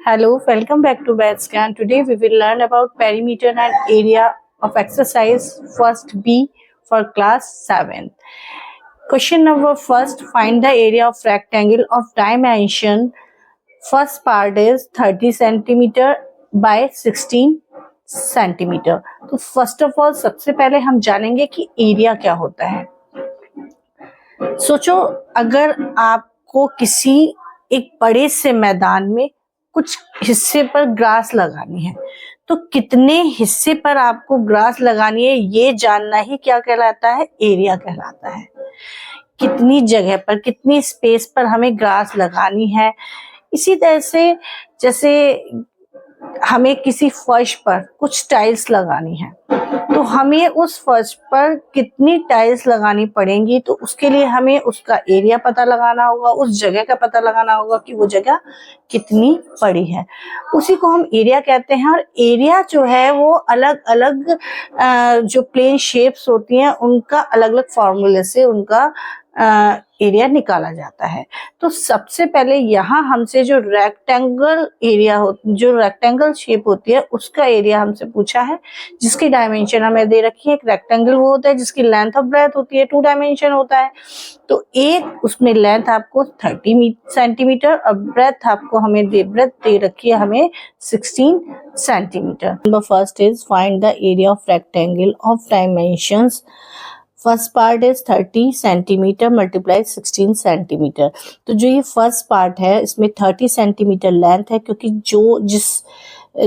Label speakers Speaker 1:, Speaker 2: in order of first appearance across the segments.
Speaker 1: Hello, welcome back to BatsCan. Today we will learn about perimeter and area of exercise first B for class 7. Question number first, find the area of rectangle of dimension. First part is 30 centimeter by 16 centimetre. तो first of all सबसे पहले हम जानेंगे कि area क्या होता है. सोचो अगर आपको किसी एक बड़े से मैदान में कुछ हिस्से पर ग्रास लगानी है तो कितने हिस्से पर आपको ग्रास लगानी है ये जानना ही क्या कहलाता है, एरिया कहलाता है. कितनी जगह पर कितनी स्पेस पर हमें ग्रास लगानी है. इसी तरह से जैसे हमें किसी फर्श पर कुछ टाइल्स लगानी है तो हमें उस फर्श पर कितनी टाइल्स लगानी पड़ेंगी तो उसके लिए हमें उसका एरिया पता लगाना होगा, उस जगह का पता लगाना होगा कि वो जगह कितनी बड़ी है. उसी को हम एरिया कहते हैं. और एरिया जो है वो अलग अलग जो प्लेन शेप्स होती हैं उनका अलग अलग फॉर्मूले से उनका एरिया निकाला जाता है. तो सबसे पहले यहाँ हमसे जो रेक्टेंगल एरिया जो रेक्टेंगल शेप होती है उसका एरिया हमसे पूछा है, जिसकी डायमेंशन हमें दे रखी है. एक रेक्टेंगल वो होता है जिसकी लेंथ और ब्रेथ होती है, 2 डायमेंशन होता है. तो एक उसमें लेंथ आपको 30 सेंटीमीटर और ब्रेथ आपको ब्रेथ दे रखी है हमें 16 centimetre. Number first is find the area of rectangle of dimensions. First part is 30 centimetre multiply 16 centimetre. तो जो ये फर्स्ट पार्ट है इसमें 30 सेंटीमीटर लेंथ है, क्योंकि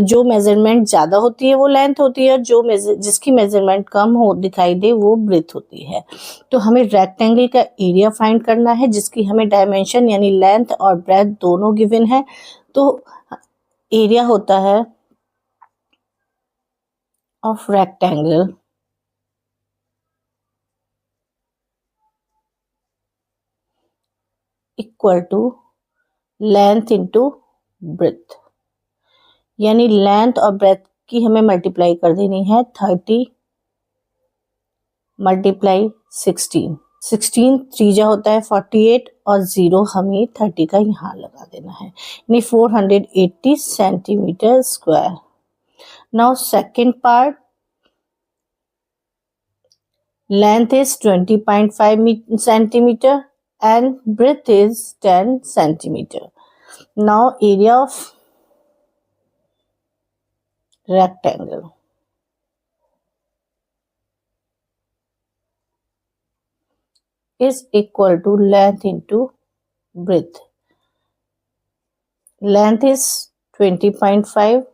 Speaker 1: जो मेजरमेंट ज्यादा होती है वो लेंथ होती है, जिसकी मेजरमेंट कम हो दिखाई दे वो ब्रेथ होती है. तो हमें रेक्टेंगल का एरिया फाइंड करना है जिसकी हमें डायमेंशन यानी लेंथ और ब्रेथ दोनों गिवन है. तो एरिया होता है of rectangle equal to length into breadth. यानी लेंथ और ब्रेथ की हमें मल्टीप्लाई कर देनी है 30 मल्टीप्लाई 16 त्रिज्या होता है 48 और 0 हमें 30 का यहाँ लगा देना है, यानी 480 centimetre square. Now second part, length is 20.5 centimetre and breadth is 10 centimeter. Now area of rectangle is equal to length into breadth. Length is 20.5,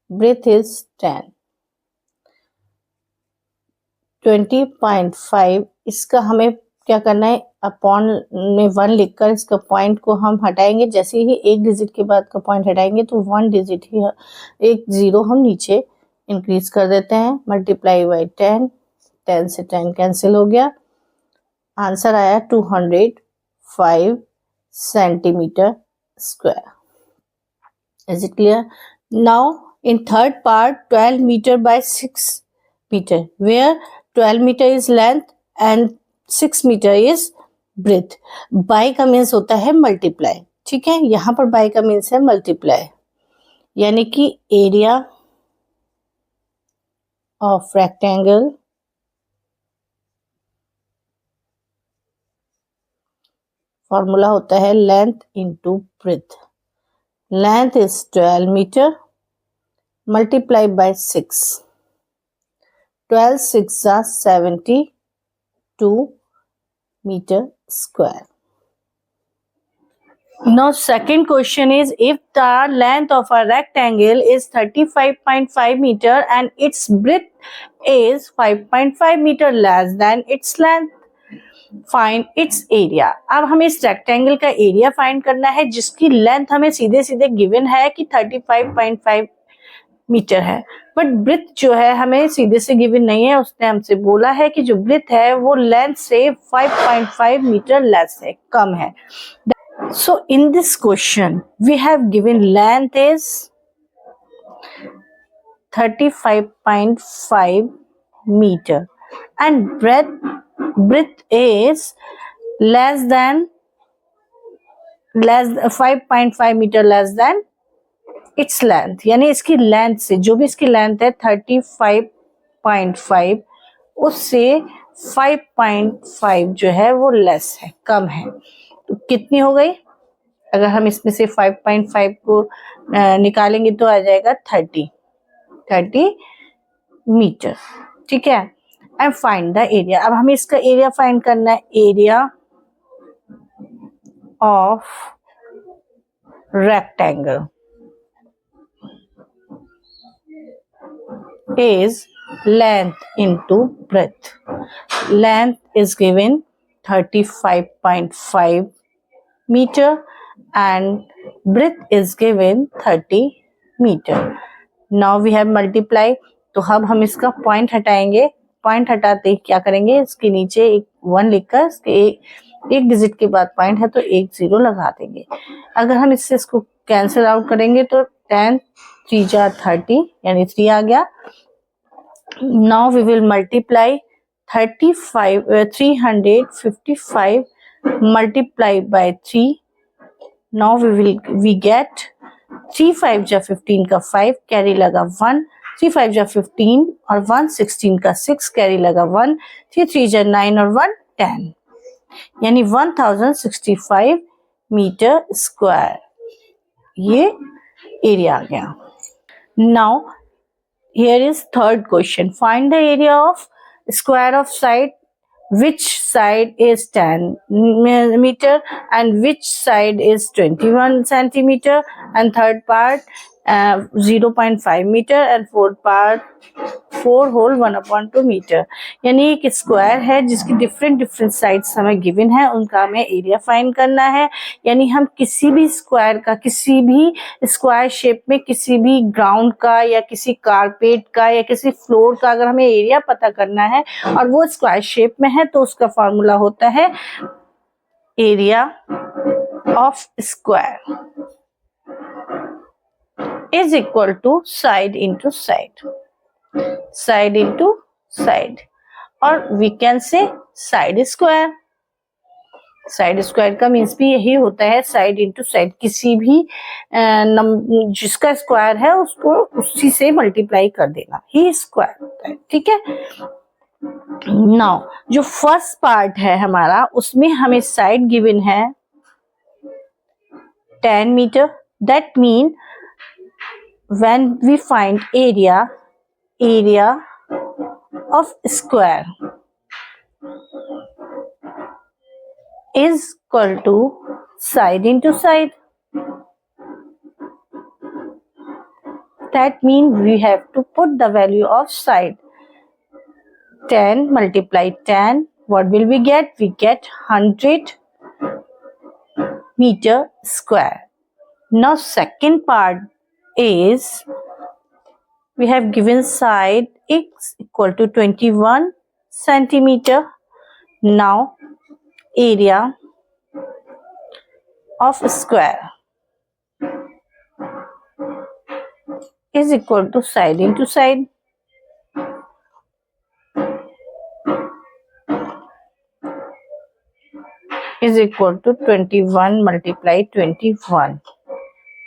Speaker 1: breadth is 10. 20.5 इसका हमें क्या करना है, अपॉन में 1 लिखकर इसका पॉइंट को हम हटाएंगे. जैसे ही एक डिजिट के बाद का पॉइंट हटाएंगे तो 1 डिजिट ही एक 0 हम नीचे इंक्रीज कर देते हैं. मल्टीप्लाई बाई 10 से 10 कैंसिल हो गया. आंसर आया 205 centimetre square. Is it clear? Now in third part 12 metre by 6 metre, where 12 metre is length and 6 metre is breadth. By का मीन्स होता है मल्टीप्लाई. ठीक है, यहाँ पर बाय का मीन्स है मल्टीप्लाई, यानी कि एरिया ऑफ रेक्टेंगल फॉर्मूला होता है length into breadth. Length is 12 metre multiply by 6. 12 6 are 72 meter square. Now second question is, if the length of a rectangle is 35.5 meter and its breadth is 5.5 meter less than its length, find its area. अब हमें इस rectangle का area find करना है जिसकी length हमें सीधे सीधे गिवन है कि 35.5 मीटर है, बट ब्रेथ जो है हमें सीधे से गिवन नहीं है. उसने हमसे बोला है कि जो ब्रेथ है वो लेंथ से 5.5 मीटर लेस है, कम है. So in this question we have given length is 35.5 meter and breadth is less than 5.5 meter less than its length, यानी इसकी लेंथ से, जो भी इसकी लेंथ है 35.5, उससे 5.5 जो है वो लेस है, कम है। तो कितनी हो गई? अगर हम इसमें से 5.5 को निकालेंगे तो आ जाएगा 30 मीटर। ठीक है, एंड फाइंड द एरिया। अब हमें इसका एरिया फाइंड करना है। Area of rectangle is length into breadth. Length is given 35.5 meter and breadth is given 30 meter. Now we have multiply. तो अब हम इसका पॉइंट हटाएंगे। पॉइंट हटाते ही क्या करेंगे, इसके नीचे एक 1 लिखकर इसके एक डिजिट के बाद पॉइंट है तो एक 0 लगा देंगे। अगर हम इससे इसको कैंसिल आउट करेंगे तो 10 3 जा 30, यानी 3 आ गया। Now we will multiply 355 multiplied by 3. Now we get 3 5 जा 15 का 5, कैरी लगा 1, 3 5 जा 15 और 1 16 का 6, कैरी लगा 1, 3 3 जा 9 और 1 10, यानी 1065 मीटर स्क्वायर ये एरिया आ गया। Now here is third question. Find the area of square of side. Which side is 10 meter and which side is 21 centimeter, and third part 0.5 meter and fourth part 4 whole 1/2 metre. यानी एक square है जिसकी different sides हमें given है, उनका हमें area find करना है। यानी हम किसी भी स्क्वायर का, किसी भी स्क्वायर शेप में किसी भी ग्राउंड का या किसी कारपेट का या किसी फ्लोर का अगर हमें एरिया पता करना है और वो स्क्वायर शेप में है तो उसका फॉर्मूला होता है area of square is equal to side into side, side into side, और we can say side square. Side square का मीन्स भी यही होता है, साइड इंटू साइड। किसी भी जिसका स्क्वायर है उसको उसी से मल्टीप्लाई कर देना ही स्क्वायर होता है। ठीक है, नाउ जो फर्स्ट पार्ट है हमारा, उसमें हमें साइड गिवन है 10 metre. That mean when we find area of square is equal to side into side. That means we have to put the value of side. 10 multiply 10, what will we get? We get 100 meter square. Now second part is we have given side x equal to 21 centimeter. Now area of square is equal to side into side. Is equal to 21 multiply 21.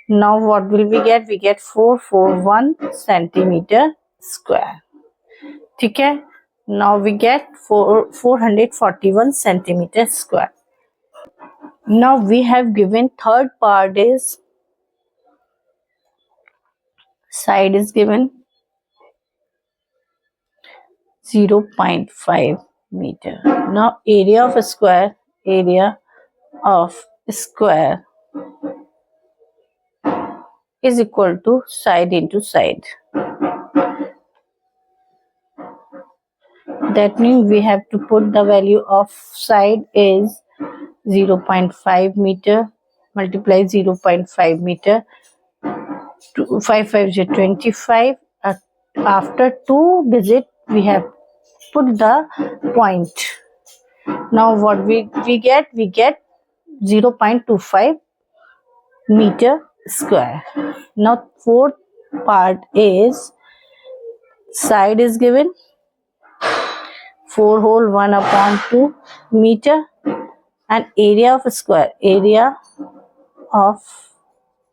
Speaker 1: Now what will we get? We get 441 centimeter square. ठीक है, now we get 441 centimeter square. Now we have given third part is side is given 0.5 meter. Now area of square is equal to side into side. That means we have to put the value of side is 0.5 meter multiply 0.5 meter. 5 5 is 25. After 2 digit we have put the point. Now what we get? We get 0.25 meter square. Now fourth part is side is given 4 whole 1/2 meter and area of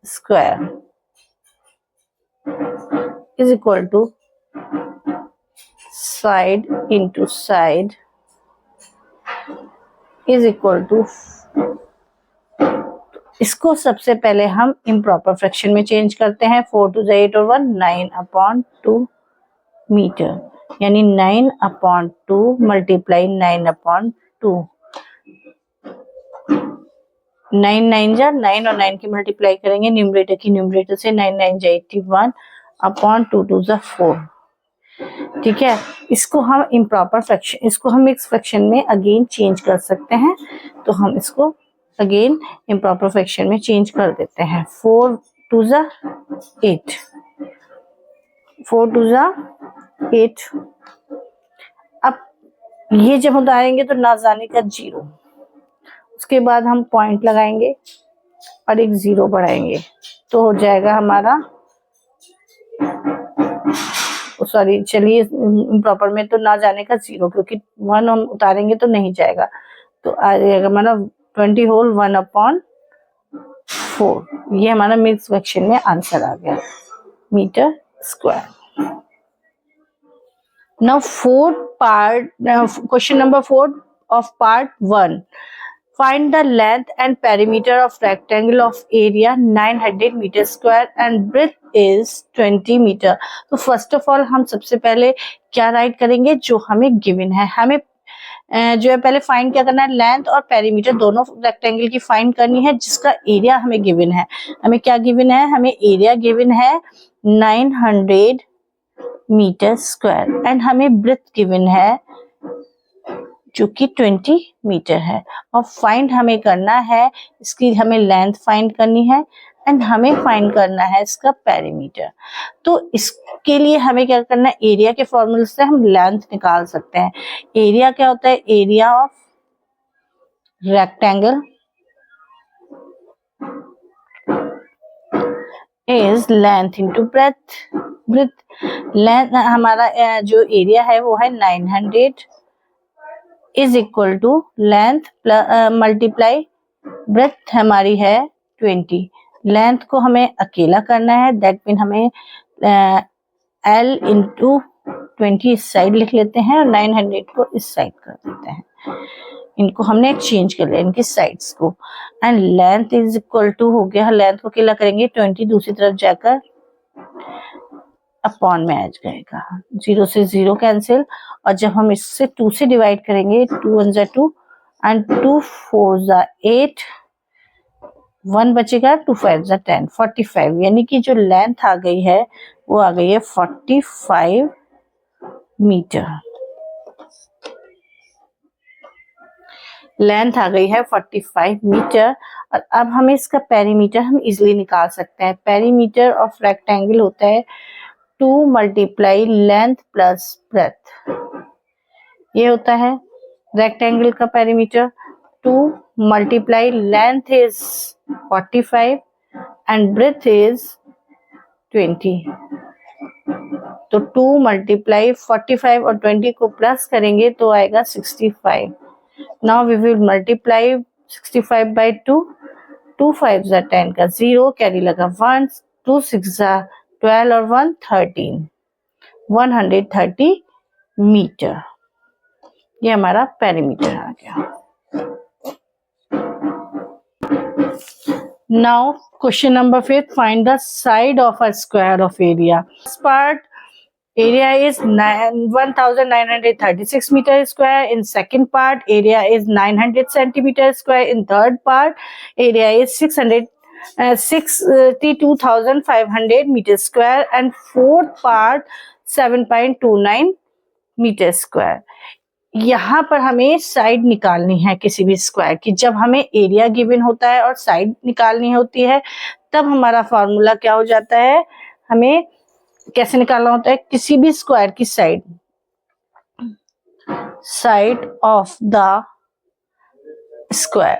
Speaker 1: square is equal to side into side is equal to, इसको सबसे पहले हम improper fraction में change करते हैं। 4 to the 8 और 1 9/2 metre, यानी 9/2 multiply 9/2, 9 9 जा 9 और 9 की मल्टीप्लाई करेंगे न्यूमरेटर की न्यूमरेटर से, 9 9 जा 81/2 2 जा 4। ठीक है, इसको हम इम्प्रॉपर फ्रैक्शन, इसको हम मिक्स फ्रैक्शन में अगेन चेंज कर सकते हैं। तो हम इसको अगेन इम्प्रॉपर फ्रैक्शन में चेंज कर देते हैं। 4 2 जा 8, 4 2 जा 8। अब ये जब उतारेंगे तो ना जाने का 0, उसके बाद हम पॉइंट लगाएंगे और एक 0 बढ़ाएंगे, तो हो जाएगा हमारा, सॉरी चलिए इम्प्रॉपर में तो ना जाने का 0, क्योंकि 1 हम उतारेंगे तो नहीं जाएगा, तो आ जाएगा हमारा 20 होल 1/4। ये हमारा मिक्स फ्रैक्शन में आंसर आ गया, metre square. Now fourth part, question number 4 of part 1, find the length and perimeter of rectangle of area 900 meter square and breadth is 20 meter। तो फर्स्ट ऑफ ऑल हम सबसे पहले क्या राइट करेंगे, जो हमें गिवन है, हमें जो है पहले फाइंड क्या करना है, लेंथ और पेरीमीटर दोनों रेक्टेंगल की फाइंड करनी है, जिसका एरिया हमें गिवन है। हमें क्या गिवन है, हमें एरिया गिवन है 900 मीटर स्क्वायर एंड हमें ब्रेथ गिवन है जो कि 20 मीटर है, और फाइंड हमें करना है, इसकी हमें लेंथ फाइंड करनी है एंड हमें फाइंड करना है इसका पेरीमीटर। तो इसके लिए हमें क्या करना है, एरिया के फॉर्मूले से हम लेंथ निकाल सकते हैं। एरिया क्या होता है, area of rectangle is length into breadth. Breadth length हमारा जो एरिया है वो है 900 is equal to length multiply breadth हमारी है 20। लेंथ को हमें अकेला करना है, दैट मीन हमें L इंटू 20 इस साइड लिख लेते हैं और 900 को इस साइड कर देते हैं। इनको हमने एक्सचेंज कर लिया, इनकी साइड्स को, and length is equal to हो गया, लेंथ को अकेला करेंगे 20 दूसरी तरफ जाकर अपॉन में आ जाएगा, 0 से 0 कैंसिल, और जब हम इससे 2 से डिवाइड करेंगे 2 1 जा 2 एंड 2 4 जा 8, 1 बचेगा, 2 5 जा 10, 45, यानी कि जो लेंथ आ गई है वो आ गई है 45 मीटर। लेंथ आ गई है 45 मीटर। और अब हमें इसका पेरीमीटर हम इजिली निकाल सकते हैं। पेरीमीटर ऑफ रेक्टेंगल होता है 2 मल्टीप्लाई लेंथ प्लस ब्रेथ, ये होता है रेक्टेंगल का perimeter. 2 multiply length is 45 and breadth is 20, तो 2 मल्टीप्लाई 45 और 20 को प्लस करेंगे तो आएगा 65। Now we will multiply 65 by 2, 2 5 जा 10 का 0 कैरी लगा 1, 2 6 जा 12 और 1 13, 130 मीटर। ये हमारा पेरीमीटर आ गया। Now question number 5, find the side of a square of area. First part area is 1936 meter square. In second part area is 900 centimeter square. In third part area is 62,500 meter square and fourth part 7.29 meter square। यहाँ पर हमें side निकालनी है किसी भी square की। जब हमें एरिया गिवन होता है और साइड निकालनी होती है तब हमारा फॉर्मूला क्या हो जाता है, हमें कैसे निकालना होता है, किसी भी स्क्वायर की side, side of the square.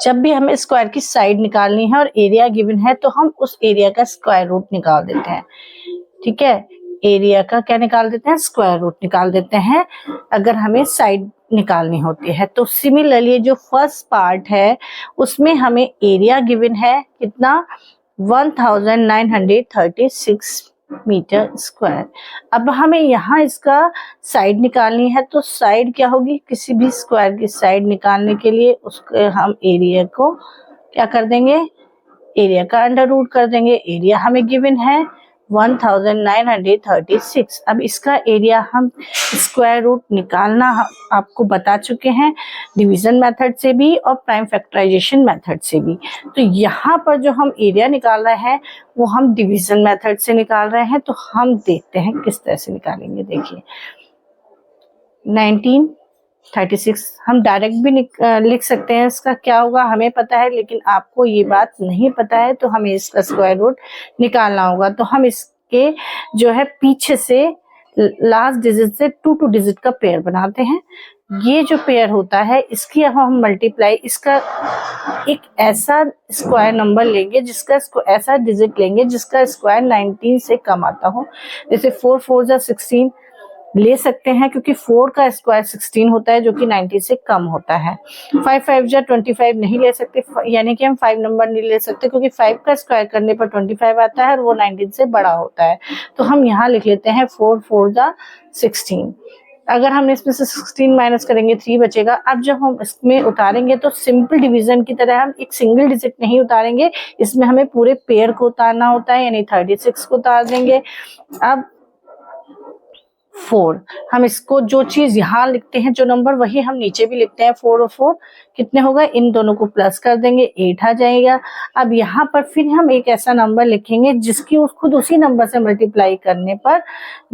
Speaker 1: जब भी हमें स्क्वायर की साइड निकालनी है और एरिया गिवन है तो हम उस एरिया का स्क्वायर रूट निकाल देते हैं। ठीक है, एरिया का क्या निकाल देते हैं, स्क्वायर रूट निकाल देते हैं अगर हमें साइड निकालनी होती है। तो सिमिलरली जो फर्स्ट पार्ट है उसमें हमें एरिया गिवन है कितना, 1936 मीटर स्क्वायर। अब हमें यहाँ इसका साइड निकालनी है, तो साइड क्या होगी, किसी भी स्क्वायर की साइड निकालने के लिए उसके हम एरिया को क्या कर देंगे, एरिया का अंडर रूट कर देंगे। एरिया हमें गिवन है 1936। अब इसका एरिया हम स्क्वायर रूट निकालना आपको बता चुके हैं, डिवीजन मेथड से भी और प्राइम फैक्टराइजेशन मेथड से भी। तो यहाँ पर जो हम एरिया निकाल रहे हैं वो हम डिवीजन मेथड से निकाल रहे हैं। तो हम देखते हैं किस तरह से निकालेंगे। देखिए 1936 हम डायरेक्ट भी लिख सकते हैं, इसका क्या होगा हमें पता है, लेकिन आपको ये बात नहीं पता है तो हमें इसका स्क्वायर रूट निकालना होगा। तो हम इसके जो है पीछे से लास्ट डिजिट से 2 डिजिट का पेयर बनाते हैं। ये जो पेयर होता है इसकी अब हम मल्टीप्लाई, इसका एक ऐसा स्क्वायर नंबर लेंगे जिसका ऐसा डिजिट लेंगे जिसका स्क्वायर 19 से कम आता हो। जैसे 4 4 जा 16 ले सकते हैं, क्योंकि 4 का स्क्वायर 16 होता है जो कि 90 से कम होता है। 5 5 जा 25 नहीं ले सकते, यानी कि हम 5 नंबर नहीं ले सकते, क्योंकि 5 का स्क्वायर करने पर 25 आता है और वो 19 से बड़ा होता है। तो हम यहाँ लिख लेते हैं 4 4 जा 16। अगर हम इसमें से 16 माइनस करेंगे 3 बचेगा। अब जब हम इसमें उतारेंगे तो सिंपल डिवीजन की तरह हम एक सिंगल डिजिट नहीं उतारेंगे, इसमें हमें पूरे पेयर को उतारना होता है, यानी 36 को उतार देंगे। अब 4 हम इसको जो चीज यहाँ लिखते हैं जो नंबर वही हम नीचे भी लिखते हैं। 4 और 4 कितने होगा, इन दोनों को प्लस कर देंगे 8 आ जाएगा। अब यहाँ पर फिर हम एक ऐसा नंबर लिखेंगे जिसकी खुद उसी नंबर से मल्टीप्लाई करने पर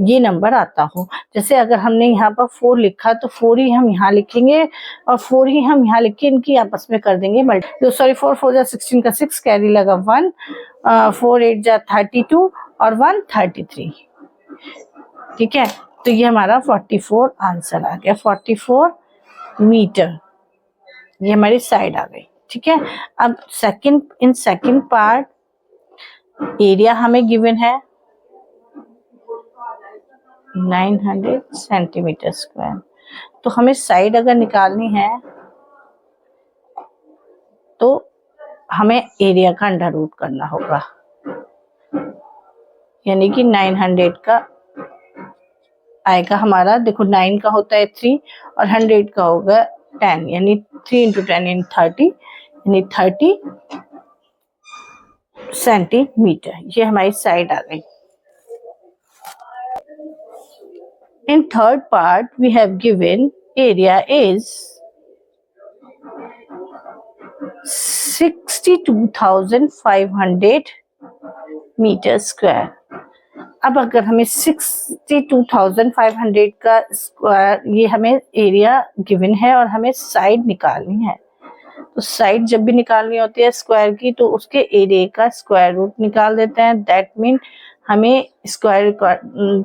Speaker 1: ये नंबर आता हो। जैसे अगर हमने यहाँ पर 4 लिखा तो 4 ही हम यहाँ लिखेंगे और 4 ही हम यहाँ लिख के इनकी आपस में कर देंगे मल्टी। सॉरी 4 4 जा 16 का 6 कैरी लगा 1, 4 8 जा 32 और 1 33। ठीक है, तो ये हमारा 44 आंसर आ गया। 44 मीटर ये हमारी साइड आ गई। ठीक है, अब सेकंड पार्ट एरिया हमें गिवन है 900 सेंटीमीटर स्क्वायर। तो हमें साइड अगर निकालनी है तो हमें एरिया का अंडर रूट करना होगा, यानी कि 900 का आएगा हमारा। देखो 9 का होता है 3 और 100 का होगा 10, यानी 3 into 10 यानी 30, यानी 30 सेंटीमीटर। ये हमारी साइड आ गई। In third part we have given area is 62,500 metre square. अब अगर हमें 62,500 का स्क्वायर, ये हमें एरिया गिवन है और हमें साइड निकालनी है। तो साइड जब भी निकालनी होती है स्क्वायर की तो उसके एरिया का स्क्वायर रूट निकाल देते हैं। दैट मीन हमें स्क्वायर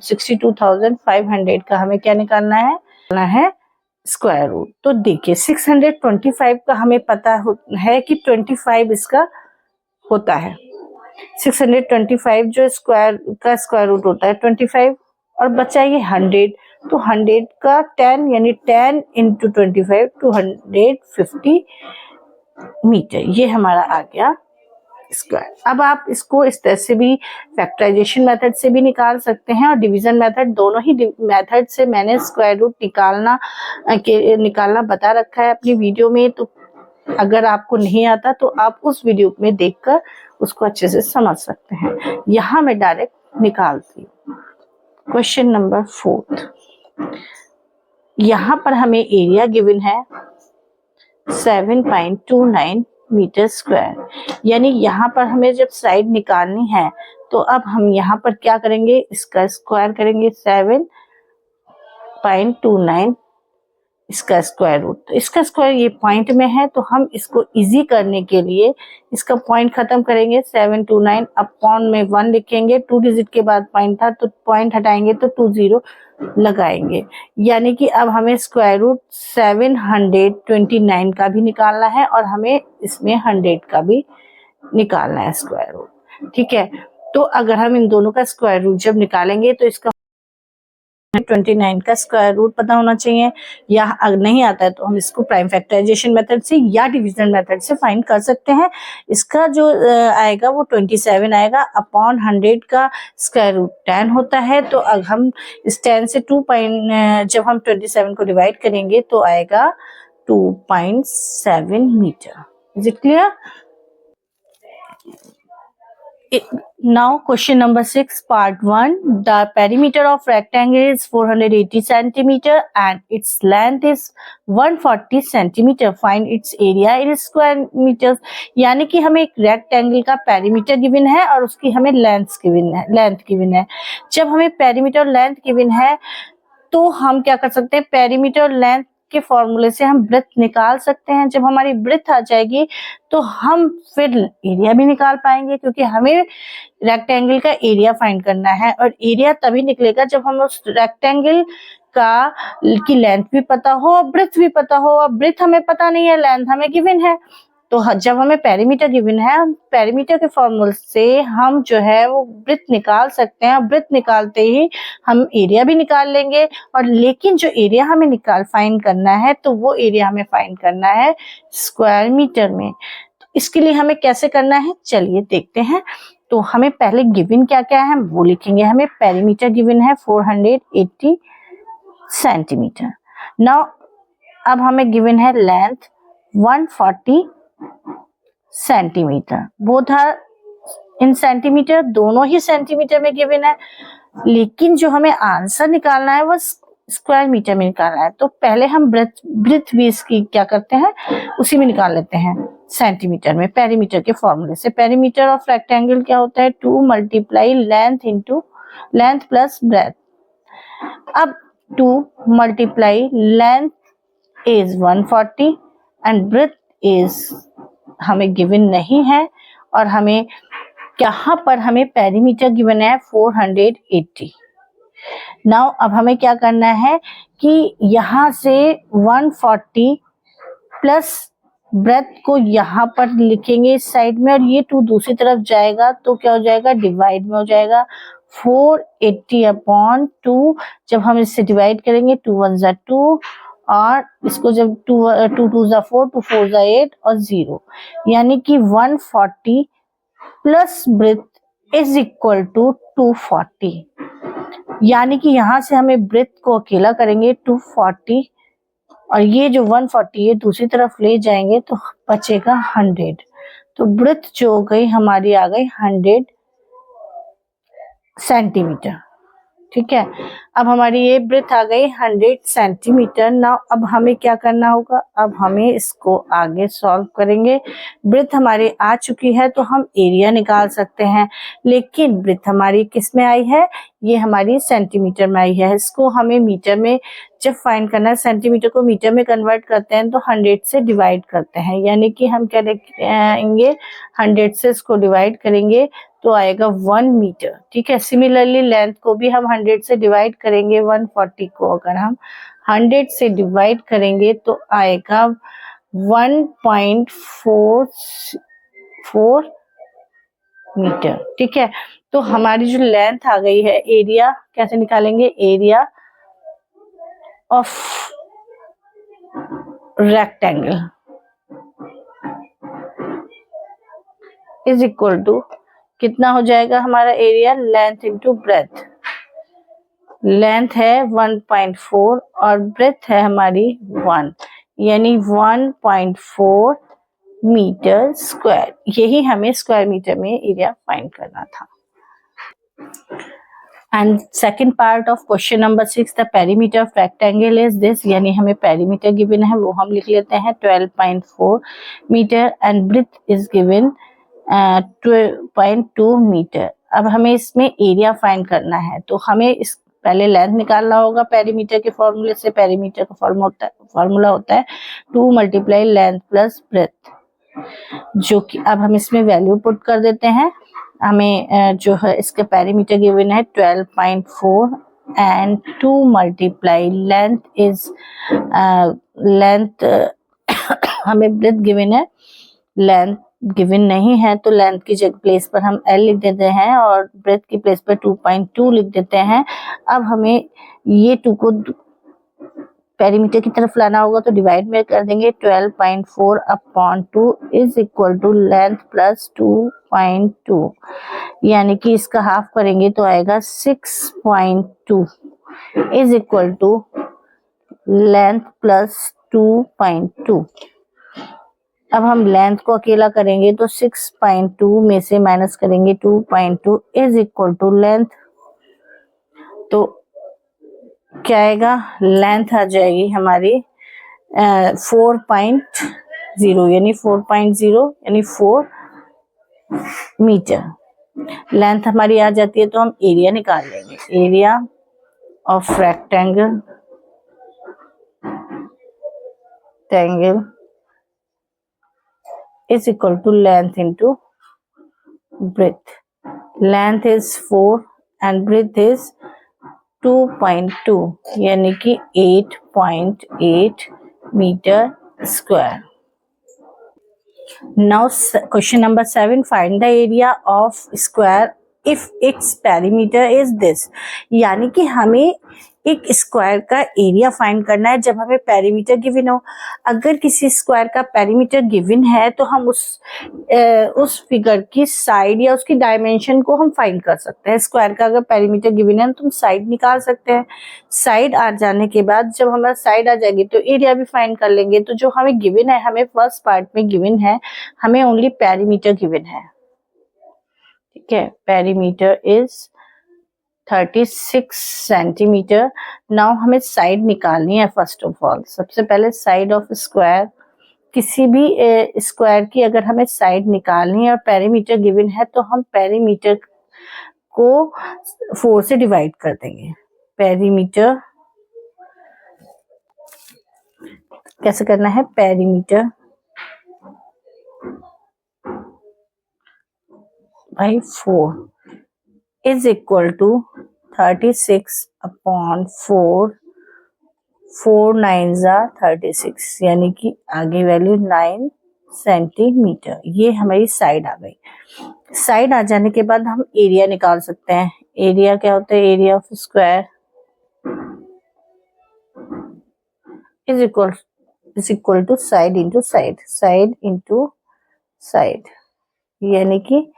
Speaker 1: 62,500 का हमें क्या निकालना है स्क्वायर रूट। तो देखिए 625 का हमें पता है कि 25 इसका होता है। 625 जो स्क्वायर का स्क्वायर रूट होता है 25 और बचा ये 100। तो 100 का 10 यानी 10 into 25 250 मीटर, ये हमारा आ गया स्क्वायर। अब आप इसको इस तरह से भी फैक्टराइजेशन मेथड से भी निकाल सकते हैं और डिवीजन मेथड, दोनों ही मेथड से मैंने स्क्वायर रूट निकालना बता रखा है अपनी वीडियो में। तो अगर आपको नहीं आता तो आप उस वीडियो में देखकर उसको अच्छे से समझ सकते हैं। यहाँ मैं डायरेक्ट निकालती हूँ। क्वेश्चन नंबर 4, यहाँ पर हमें एरिया गिवन है 7.29 मीटर स्क्वायर, यानी यहाँ पर हमें जब साइड निकालनी है तो अब हम यहाँ पर क्या करेंगे, इसका स्क्वायर करेंगे 7.29 इसका स्क्वायर रूट। तो इसका स्क्वायर ये पॉइंट में है तो हम इसको इजी करने के लिए इसका पॉइंट खत्म करेंगे। 729 अपॉन में 1 लिखेंगे, 2 डिजिट के बाद पॉइंट था तो पॉइंट हटाएंगे तो 20 लगाएंगे, यानी कि अब हमें स्क्वायर रूट 729 का भी निकालना है और हमें इसमें 100 का भी निकालना है स्क्वायर रूट। ठीक है, तो अगर हम इन दोनों का स्क्वायर रूट जब निकालेंगे तो इसका 29 का स्क्वायर रूट पता होना चाहिए, या अगर नहीं आता है तो हम इसको प्राइम फैक्टराइजेशन मेथड से या डिविजन मेथड से फाइंड कर सकते हैं। इसका जो आएगा वो 27 आएगा अपॉन 100 का स्क्वायर रूट 10 होता है। तो अब हम इस 10 से 2 पॉइंट जब हम 27 को डिवाइड करेंगे तो आएगा 2.7 metre. Is it clear? Now question number 6 part 1. The perimeter of rectangle is 480 centimeter and its length is 140 centimeter. Find its area in square meters. यानी कि हमें एक रेक्टेंगल का पेरीमीटर गिवन है और उसकी हमें लेंथ गिवन है। जब हमें पेरीमीटर लेंथ गिवन है तो हम क्या कर सकते हैं, पेरीमीटर लेंथ के फॉर्मूले से हम ब्रेथ निकाल सकते हैं। जब हमारी ब्रेथ आ जाएगी तो हम फिर एरिया भी निकाल पाएंगे, क्योंकि हमें रेक्टेंगल का एरिया फाइंड करना है और एरिया तभी निकलेगा जब हम उस रेक्टेंगल की लेंथ भी पता हो और ब्रेथ भी पता हो। अब ब्रेथ हमें पता नहीं है, लेंथ हमें गिवन है, तो जब हमें पेरीमीटर गिवन है, पेरीमीटर के फॉर्मूले से हम जो है वो ब्रेथ निकाल सकते हैं। ब्रेथ निकालते ही हम एरिया भी निकाल लेंगे। और लेकिन जो एरिया हमें फाइंड करना है तो वो एरिया हमें फाइंड करना है स्क्वायर मीटर में। तो इसके लिए हमें कैसे करना है, चलिए देखते हैं। तो हमें पहले गिवन क्या क्या है वो लिखेंगे। हमें पेरीमीटर गिवन है 480 सेंटीमीटर। नाउ अब हमें गिवन है length 140 centimetre. Both are in centimetre, दोनों ही सेंटीमीटर में गिवन है, लेकिन जो हमें आंसर निकालना है वो स्क्वायर मीटर में निकालना है। तो पहले हम ब्रेथ भी इसकी क्या करते हैं, उसी में निकाल लेते हैं सेंटीमीटर में, पेरीमीटर के फॉर्मूले से। पेरीमीटर ऑफ रेक्टेंगल क्या होता है, 2 multiply length into length plus breadth. अब 2 multiply length is 140 and breadth is हमें गिवन नहीं है, और हमें यहाँ पर हमें पेरीमीटर गिवन है 480। नाउ अब हमें क्या करना है कि यहाँ से 140 प्लस ब्रेथ को यहाँ पर लिखेंगे इस साइड में, और ये 2 दूसरी तरफ जाएगा तो क्या हो जाएगा, डिवाइड में हो जाएगा। 480 अपॉन 2 जब हम इससे डिवाइड करेंगे 2 1 जा 2, और इसको जब 2 2 जा 4, 2 4 जा 8 और 0, यानी कि 140 plus breadth is equal to 240। यानी कि यहाँ से हमें ब्रेथ को अकेला करेंगे 240, और ये जो 140 है दूसरी तरफ ले जाएंगे तो बचेगा 100। तो ब्रेथ जो हो गई हमारी आ गई 100 सेंटीमीटर। ठीक है, अब हमारी ये ब्रेथ आ गई 100 सेंटीमीटर। ना अब हमें क्या करना होगा, अब हमें इसको आगे सॉल्व करेंगे। ब्रेथ हमारी आ चुकी है तो हम एरिया निकाल सकते हैं, लेकिन ब्रेथ हमारी किस में आई है, ये हमारी सेंटीमीटर में आई है। इसको हमें मीटर में जब फाइंड करना है, सेंटीमीटर को मीटर में कन्वर्ट करते हैं तो 100 से डिवाइड करते हैं, यानी कि हम क्या लिखेंगे, 100 से इसको डिवाइड करेंगे तो आएगा 1 मीटर। ठीक है, सिमिलरली लेंथ को भी हम 100 से डिवाइड करेंगे। 140 को अगर हम 100 से डिवाइड करेंगे तो आएगा 1.44 मीटर। ठीक है, तो हमारी जो लेंथ आ गई है, एरिया कैसे निकालेंगे, area of rectangle is equal to कितना हो जाएगा हमारा area, length into breadth. Length है 1.4 और ब्रेथ है हमारी 1, यानी 1.4 मीटर स्क्वायर। यही हमें स्क्वायर मीटर में एरिया फाइंड करना था। And second part of question number 6, the perimeter of rectangle is this. यानी हमें पेरीमीटर गिवन है वो हम लिख लेते हैं 12.4 metre and breadth is given 12.2 metre. अब हमें इसमें एरिया फाइंड करना है, तो हमें इस पहले लेंथ निकालना होगा पेरीमीटर के फॉर्मूले से। पेरीमीटर का फॉर्मूला होता है 2 मल्टीप्लाई लेंथ प्लस ब्रेथ, जो कि अब हम इसमें वैल्यू पुट कर देते हैं। हमें जो है इसके पेरीमीटर गिवन है 12.4 and 2 multiply length is length हमें ब्रेथ गिवन है लेंथ गिवन नहीं है तो लेंथ की जगह प्लेस पर हम L लिख देते हैं और ब्रेथ की प्लेस पर 2.2 लिख देते हैं। अब हमें ये 2 को पेरीमीटर की तरफ लाना होगा तो डिवाइड में कर देंगे। 12.4 upon 2 is equal to length plus 2.2, यानी कि इसका हाफ करेंगे तो आएगा 6.2 is equal to length plus 2.2। अब हम लेंथ को अकेला करेंगे तो 6.2 में से माइनस करेंगे 2.2 इज इक्वल टू लेंथ, तो क्या आएगा, लेंथ आ जाएगी हमारी 4.0 यानी 4 मीटर लेंथ हमारी आ जाती है। तो हम एरिया निकाल लेंगे। Area of rectangle is equal to length into breadth. Length is 4 and breadth is 2.2 यानी कि 8.8 metre square. Now question number 7, find the area of square if its perimeter is this। यानी कि हमें एक स्क्वायर का area find करना है जब हमें पेरीमीटर गिवन हो। अगर किसी स्क्वायर का पेरीमीटर गिवन है तो हम उस फिगर की साइड या उसकी डायमेंशन को हम फाइंड कर सकते हैं। स्क्वायर का अगर पेरीमीटर गिवन है तो हम साइड निकाल सकते हैं। साइड आ जाने के बाद जब हमारा साइड आ जाएगी तो एरिया भी फाइंड कर लेंगे। तो जो हमें गिवन है, हमें फर्स्ट पार्ट में गिवन है, हमें ओनली पेरीमीटर गिवन है, ठीक है। Perimeter is 36 centimetre. नाउ हमें साइड निकालनी है। फर्स्ट ऑफ ऑल सबसे पहले साइड ऑफ स्क्वायर, किसी भी स्क्वायर की अगर हमें साइड निकालनी है और पेरीमीटर गिवन है तो हम पेरीमीटर को 4 से डिवाइड कर देंगे। पेरीमीटर कैसे करना है, perimeter by 4 is equal to 36 upon 4, 4 9 36 यानी कि आगे वैल्यू 9 सेंटीमीटर। ये हमारी साइड आ गई। साइड आ जाने के बाद हम एरिया निकाल सकते हैं। एरिया क्या होता है, area of square is equal to side into side, side into side, यानी कि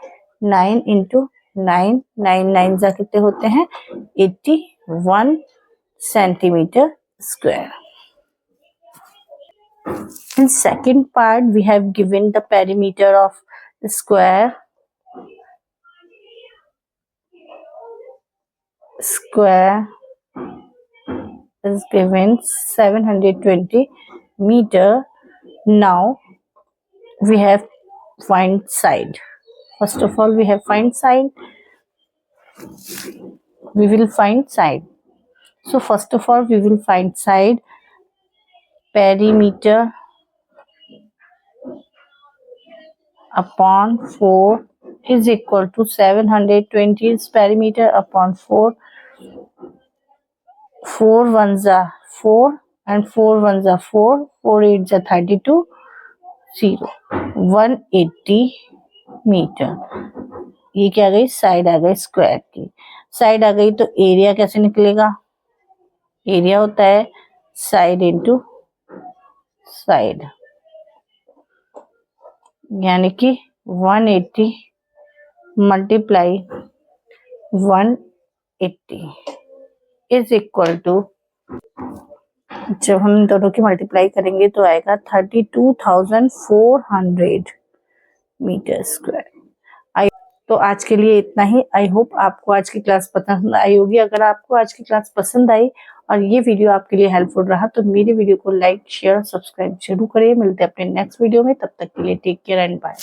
Speaker 1: 9 इंटू 9, 9 9 कितने होते हैं, 81 centimetre square. In second part we have given the perimeter of the square. Square is given 720 meter. Now we have find side. First of all we have find side. We will find side. So first of all we will find side. Perimeter upon 4 is equal to 720 is perimeter upon 4. 4 1s are 4 and 4 1s are 4, 4 8s are 32, 0, 180 metre. ये क्या गई, side आ गई square की। Side आ गई तो area कैसे निकलेगा, एरिया होता है साइड इंटू साइड, यानी कि 180 मल्टीप्लाई 180 इज इक्वल टू, जब हम दोनों की मल्टीप्लाई करेंगे तो आएगा 32,400 मीटर स्क्वायर। तो आज के लिए इतना ही। आई होप आपको आज की क्लास पसंद आई होगी। अगर आपको आज की क्लास पसंद आई और ये वीडियो आपके लिए हेल्पफुल रहा तो मेरे वीडियो को लाइक शेयर सब्सक्राइब जरूर करिए। मिलते हैं अपने नेक्स्ट वीडियो में, तब तक के लिए टेक केयर एंड बाय।